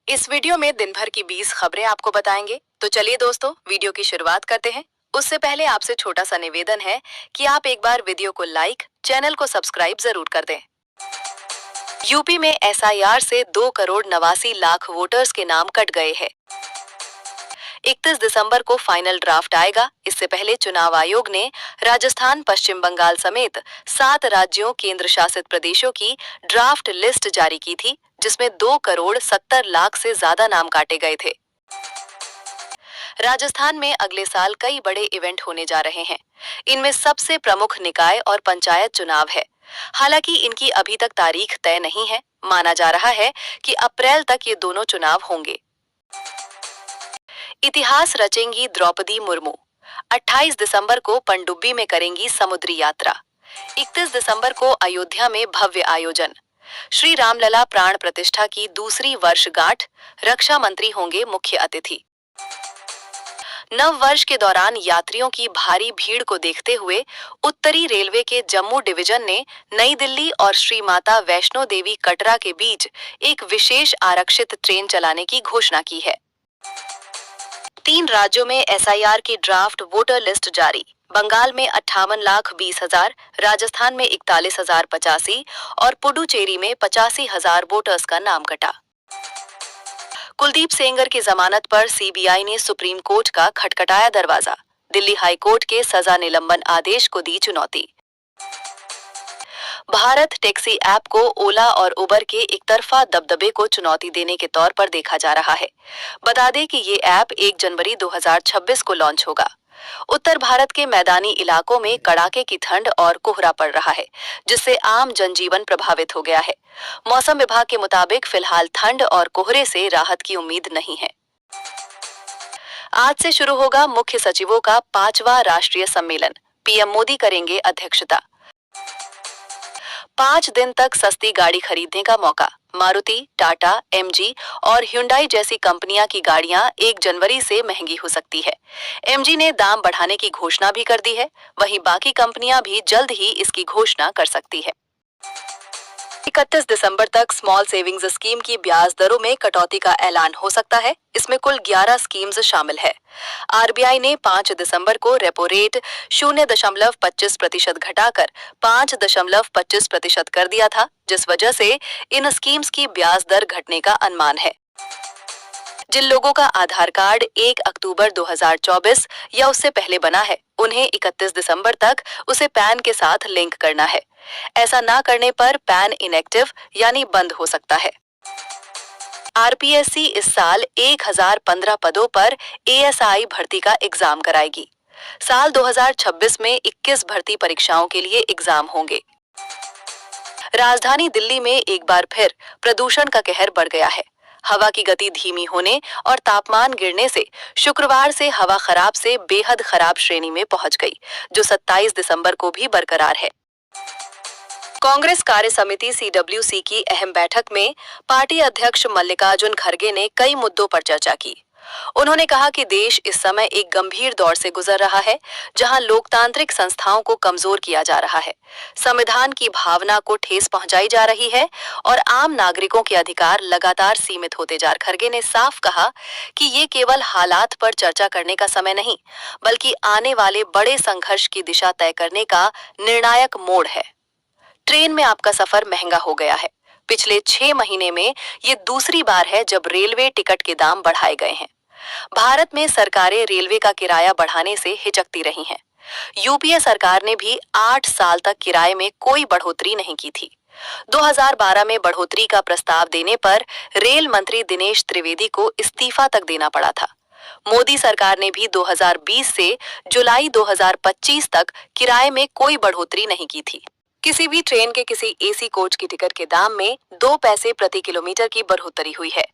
इस वीडियो में दिन भर की 20 खबरें आपको बताएंगे। तो चलिए दोस्तों, वीडियो की शुरुआत करते हैं। उससे पहले आपसे छोटा सा निवेदन है कि आप एक बार वीडियो को लाइक, चैनल को सब्सक्राइब जरूर कर दें। यूपी में एसआईआर से 2,89,00,000 वोटर्स के नाम कट गए हैं। 31 दिसंबर को फाइनल ड्राफ्ट आएगा। इससे पहले चुनाव आयोग ने राजस्थान, पश्चिम बंगाल समेत 7 राज्यों, केंद्र शासित प्रदेशों की ड्राफ्ट लिस्ट जारी की थी, जिसमें 2,70,00,000 से ज्यादा नाम काटे गए थे। राजस्थान में अगले साल कई बड़े इवेंट होने जा रहे हैं। इनमें सबसे प्रमुख निकाय और पंचायत चुनाव है। हालांकि इनकी अभी तक तारीख तय नहीं है। माना जा रहा है कि अप्रैल तक ये दोनों चुनाव होंगे। इतिहास रचेंगी द्रौपदी मुर्मू। 28 दिसंबर को पनडुब्बी में करेंगी समुद्री यात्रा। 31 दिसंबर को अयोध्या में भव्य आयोजन। श्री रामलला प्राण प्रतिष्ठा की दूसरी वर्षगांठ। रक्षा मंत्री होंगे मुख्य अतिथि। नव वर्ष के दौरान यात्रियों की भारी भीड़ को देखते हुए उत्तरी रेलवे के जम्मू डिवीजन ने नई दिल्ली और श्री माता वैष्णो देवी कटरा के बीच एक विशेष आरक्षित ट्रेन चलाने की घोषणा की है। 3 राज्यों में एसआईआर की ड्राफ्ट वोटर लिस्ट जारी। बंगाल में 58,20,000, राजस्थान में 41,085 और पुडुचेरी में 85,000 वोटर्स का नाम कटा। कुलदीप सेंगर की जमानत पर सीबीआई ने सुप्रीम कोर्ट का खटखटाया दरवाजा। दिल्ली हाई कोर्ट के सजा निलंबन आदेश को दी चुनौती। भारत टैक्सी ऐप को ओला और उबर के एकतरफा दबदबे को चुनौती देने के तौर पर देखा जा रहा है। बता दें कि ये ऐप 1 जनवरी 2026 को लॉन्च होगा। उत्तर भारत के मैदानी इलाकों में कड़ाके की ठंड और कोहरा पड़ रहा है, जिससे आम जनजीवन प्रभावित हो गया है। मौसम विभाग के मुताबिक फिलहाल ठंड और कोहरे से राहत की उम्मीद नहीं है। आज से शुरू होगा मुख्य सचिवों का 5वां राष्ट्रीय सम्मेलन। पीएम मोदी करेंगे अध्यक्षता। 5 दिन तक सस्ती गाड़ी खरीदने का मौका। मारुति, टाटा, एमजी और ह्युंडई जैसी कंपनियां की गाड़ियां 1 जनवरी से महंगी हो सकती है। एमजी ने दाम बढ़ाने की घोषणा भी कर दी है। वहीं बाकी कंपनियां भी जल्द ही इसकी घोषणा कर सकती है। 31 दिसंबर तक स्मॉल सेविंग्स स्कीम की ब्याज दरों में कटौती का ऐलान हो सकता है। इसमें कुल 11 स्कीम्स शामिल है। आरबीआई ने 5 दिसंबर को रेपो रेट 0.25% घटाकर 5.25% कर दिया था, जिस वजह से इन स्कीम्स की ब्याज दर घटने का अनुमान है। जिन लोगों का आधार कार्ड 1 अक्टूबर 2024 या उससे पहले बना है, उन्हें 31 दिसंबर तक उसे पैन के साथ लिंक करना है। ऐसा ना करने पर पैन इनएक्टिव यानी बंद हो सकता है। आरपीएससी इस साल 1015 पदों पर एएसआई भर्ती का एग्जाम कराएगी। साल 2026 में 21 भर्ती परीक्षाओं के लिए एग्जाम होंगे। राजधानी दिल्ली में एक बार फिर प्रदूषण का कहर बढ़ गया है। हवा की गति धीमी होने और तापमान गिरने से शुक्रवार से हवा खराब से बेहद खराब श्रेणी में पहुंच गई, जो 27 दिसंबर को भी बरकरार है। कांग्रेस कार्य समिति सीडब्ल्यूसी की अहम बैठक में पार्टी अध्यक्ष मल्लिकार्जुन खड़गे ने कई मुद्दों पर चर्चा की। उन्होंने कहा कि देश इस समय एक गंभीर दौर से गुजर रहा है, जहां लोकतांत्रिक संस्थाओं को कमजोर किया जा रहा है, संविधान की भावना को ठेस पहुंचाई जा रही है और आम नागरिकों के अधिकार लगातार सीमित होते जा रहे। खड़गे ने साफ कहा कि ये केवल हालात पर चर्चा करने का समय नहीं, बल्कि आने वाले बड़े संघर्ष की दिशा तय करने का निर्णायक मोड़ है। ट्रेन में आपका सफर महंगा हो गया है। पिछले 6 महीने में ये दूसरी बार है जब रेलवे टिकट के दाम बढ़ाए गए हैं। भारत में सरकारें रेलवे का किराया बढ़ाने से हिचकती रही हैं। यूपीए सरकार ने भी 8 साल तक किराए में कोई बढ़ोतरी नहीं की थी। 2012 में बढ़ोतरी का प्रस्ताव देने पर रेल मंत्री दिनेश त्रिवेदी को इस्तीफा तक देना पड़ा था। मोदी सरकार ने भी 2020 से जुलाई 2025 तक किराए में कोई बढ़ोतरी नहीं की थी। किसी भी ट्रेन के किसी एसी कोच की टिकट के दाम में 2 पैसे प्रति किलोमीटर की बढ़ोतरी हुई है।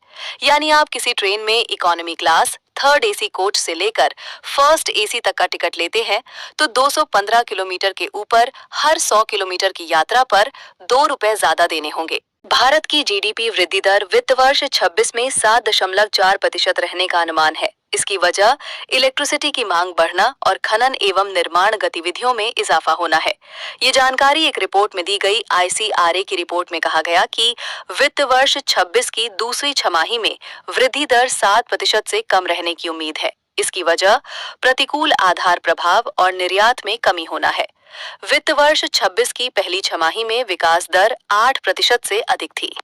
यानी आप किसी ट्रेन में economy class, 3rd AC coach से लेकर 1st एसी तक का टिकट लेते हैं तो 215 किलोमीटर के ऊपर हर 100 किलोमीटर की यात्रा पर 2 रुपए ज्यादा देने होंगे। भारत की जीडीपी वृद्धि दर वित्त वर्ष 26 में 7.4% रहने का अनुमान है। इसकी वजह इलेक्ट्रिसिटी की मांग बढ़ना और खनन एवं निर्माण गतिविधियों में इजाफा होना है। ये जानकारी एक रिपोर्ट में दी गई। ICRA की रिपोर्ट में कहा गया कि वित्त वर्ष 26 की दूसरी छमाही में वृद्धि दर 7% से कम रहने की उम्मीद है। इसकी वजह प्रतिकूल आधार प्रभाव और निर्यात में कमी होना है। वित्त वर्ष 26 की पहली छमाही में विकास दर 8% से अधिक थी।